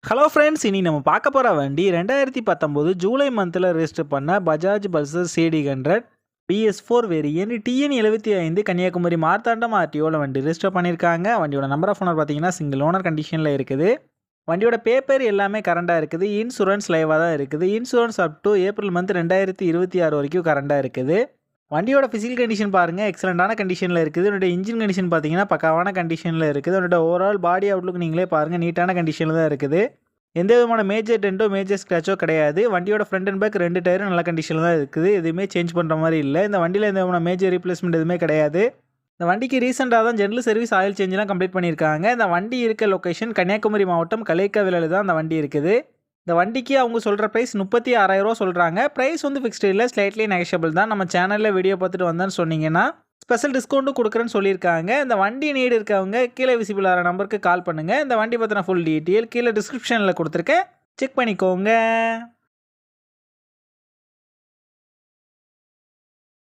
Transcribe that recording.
Hello friends, இனி நம்ம பார்க்க போகிற வண்டி 2019 ஜூலை மந்தில் ரெஜிஸ்டர் பண்ண Bajaj Pulsar CD100 BS4 variant TN75 Kanniyakumari Marthandam ஆர்டிஓவில் வண்டி ரெஜிஸ்டர் பண்ணியிருக்காங்க. வண்டியோட நம்பர் ஆஃப் ஓனர் பார்த்தீங்கன்னா சிங்கிள் ஓனர் கண்டிஷனில் இருக்குது. வண்டியோட பேப்பர் எல்லாமே கரண்டாக இருக்குது. இன்சூரன்ஸ் லைவாக தான் இருக்குது. Insurance up to April month 2026 வரைக்கும் கரண்டாக இருக்குது. வண்டியோட ஃபிசிக்கல் கண்டிஷன் பாருங்கள், எக்ஸலண்ட்டான கண்டிஷனில் இருக்குது. என்னோட இன்ஜின் கண்டிஷன் பார்த்தீங்கன்னா பக்காவான கண்டிஷனில் இருக்குது. என்னோட ஓவரால் பாடி அவுட்லுக் நீங்களே பாருங்கள், நீட்டான கண்டிஷனில் தான் இருக்குது. எந்த விதமான மேஜர் டென்ட்டோ மேஜர் ஸ்க்ராச்சோ கிடையாது. வண்டியோட ஃப்ரண்ட் அண்ட் பேக் 2 டயரும் நல்ல கண்டிஷனில் தான் இருக்குது. எதுவுமே சேஞ்ச் பண்ணுற மாதிரி இல்லை. இந்த வண்டியில் எந்த விதமான மேஜர் ரீப்ளேஸ்மெண்ட் எதுவுமே கிடையாது. இந்த வண்டிக்கு ரீசெண்டாக தான் ஜெனரல் சர்வீஸ் ஆயில் சேஞ்செலாம் கம்ப்ளீட் பண்ணியிருக்காங்க. இந்த வண்டி இருக்க லொக்கேஷன் கன்னியாகுமரி மாவட்டம் கலைக்காவிலில் தான் அந்த வண்டி இருக்குது. இந்த வண்டிக்கு அவங்க சொல்கிற ப்ரைஸ் 36,000 சொல்கிறாங்க. ப்ரைஸ் வந்து ஃபிக்ஸ்டு இல்லை, ஸ்லைட்லி நெகஷியபிள் தான். நம்ம சேனலில் வீடியோ பார்த்துட்டு வந்தேன்னு சொன்னீங்கன்னா ஸ்பெஷல் டிஸ்கவுண்ட்டும் கொடுக்குறேன்னு சொல்லியிருக்காங்க. இந்த வண்டி நீடு இருக்கவங்க கீழே விசிபிள் ஆகிற நம்பருக்கு கால் பண்ணுங்கள். இந்த வண்டி பற்றின ஃபுல் டீட்டெயில் கீழே டிஸ்கிரிப்ஷனில் கொடுத்துருக்கேன், செக் பண்ணிக்கோங்க.